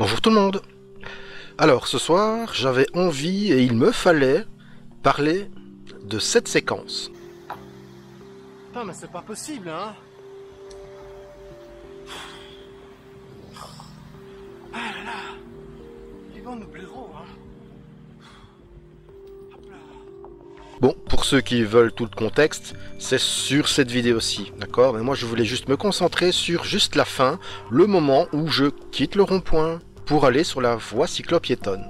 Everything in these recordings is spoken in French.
Bonjour tout le monde. Alors ce soir, j'avais envie et il me fallait parler de cette séquence. Putain, mais c'est pas possible, hein. Ah là là. Ils vont nous blaireaux, hein. Hop là. Bon, pour ceux qui veulent tout le contexte, c'est sur cette vidéo-ci, d'accord? Mais moi je voulais juste me concentrer sur juste la fin, le moment où je quitte le rond-point pour aller sur la voie cyclo-piétonne.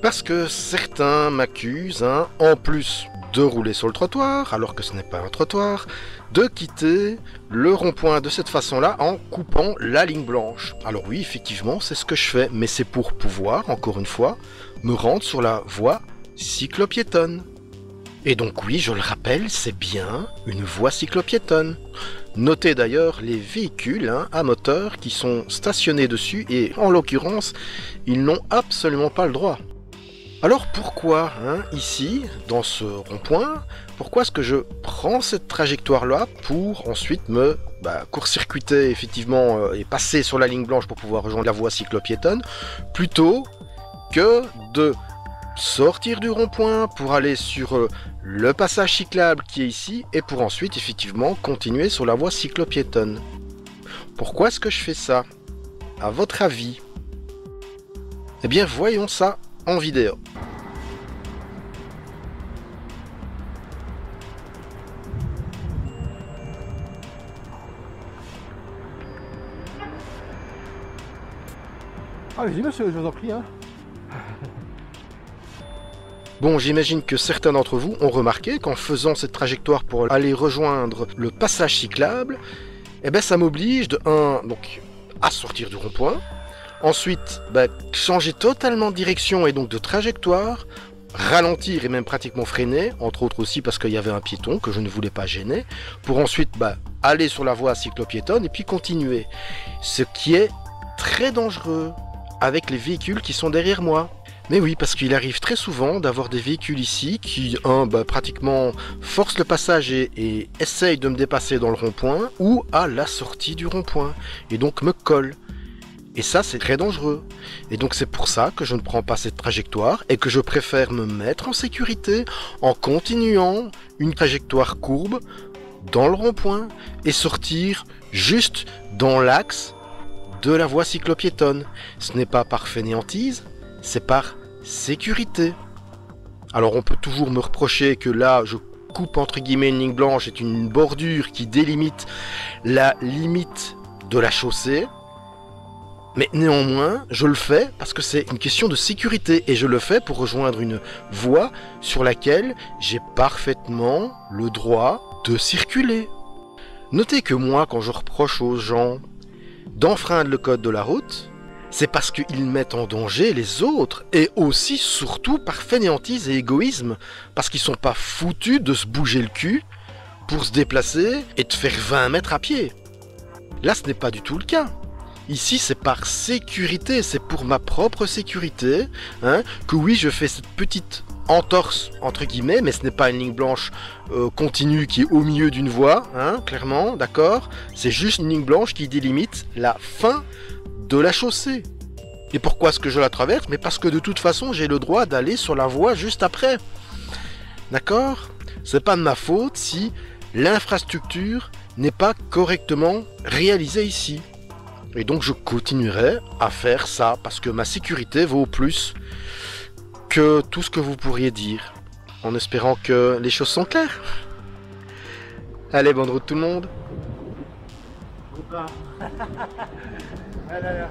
Parce que certains m'accusent, hein, en plus de rouler sur le trottoir, alors que ce n'est pas un trottoir, de quitter le rond-point de cette façon-là en coupant la ligne blanche. Alors oui, effectivement, c'est ce que je fais, mais c'est pour pouvoir, encore une fois, me rendre sur la voie cyclo-piétonne. Et donc oui, je le rappelle, c'est bien une voie cyclo-piétonne. Notez d'ailleurs les véhicules à moteur qui sont stationnés dessus et en l'occurrence, ils n'ont absolument pas le droit. Alors pourquoi, ici, dans ce rond-point, pourquoi est-ce que je prends cette trajectoire-là pour ensuite me court-circuiter effectivement et passer sur la ligne blanche pour pouvoir rejoindre la voie cyclo-piétonne, plutôt que de sortir du rond-point pour aller sur le passage cyclable qui est ici et pour ensuite effectivement continuer sur la voie cyclo-piétonne. Pourquoi est-ce que je fais ça? À votre avis? Eh bien voyons ça en vidéo. Ah, vas-y, monsieur, je vous en prie, hein. Bon, j'imagine que certains d'entre vous ont remarqué qu'en faisant cette trajectoire pour aller rejoindre le passage cyclable, eh ben ça m'oblige de donc à sortir du rond-point, ensuite changer totalement de direction et donc de trajectoire, ralentir et même pratiquement freiner, entre autres aussi parce qu'il y avait un piéton que je ne voulais pas gêner, pour ensuite aller sur la voie cyclo-piétonne et puis continuer. Ce qui est très dangereux avec les véhicules qui sont derrière moi. Mais oui, parce qu'il arrive très souvent d'avoir des véhicules ici qui, pratiquement forcent le passage et essayent de me dépasser dans le rond-point ou à la sortie du rond-point, et donc me collent. Et ça, c'est très dangereux. Et donc c'est pour ça que je ne prends pas cette trajectoire et que je préfère me mettre en sécurité en continuant une trajectoire courbe dans le rond-point et sortir juste dans l'axe de la voie cyclo-piétonne. Ce n'est pas par fainéantise, c'est par sécurité. Alors on peut toujours me reprocher que là je coupe entre guillemets une ligne blanche, c'est une bordure qui délimite la limite de la chaussée, mais néanmoins je le fais parce que c'est une question de sécurité et je le fais pour rejoindre une voie sur laquelle j'ai parfaitement le droit de circuler. Notez que moi, quand je reproche aux gens d'enfreindre le code de la route, c'est parce qu'ils mettent en danger les autres, et aussi, surtout, par fainéantise et égoïsme, parce qu'ils sont pas foutus de se bouger le cul pour se déplacer et de faire 20 mètres à pied. Là, ce n'est pas du tout le cas. Ici, c'est par sécurité, c'est pour ma propre sécurité, que oui, je fais cette petite entorse, entre guillemets, mais ce n'est pas une ligne blanche continue qui est au milieu d'une voie, clairement, d'accord? C'est juste une ligne blanche qui délimite la fin de la chaussée. Et pourquoi est-ce que je la traverse? Mais parce que de toute façon j'ai le droit d'aller sur la voie juste après. D'accord? C'est pas de ma faute si l'infrastructure n'est pas correctement réalisée ici. Et donc je continuerai à faire ça parce que ma sécurité vaut plus que tout ce que vous pourriez dire. En espérant que les choses sont claires. Allez, bonne route tout le monde. Ah là là.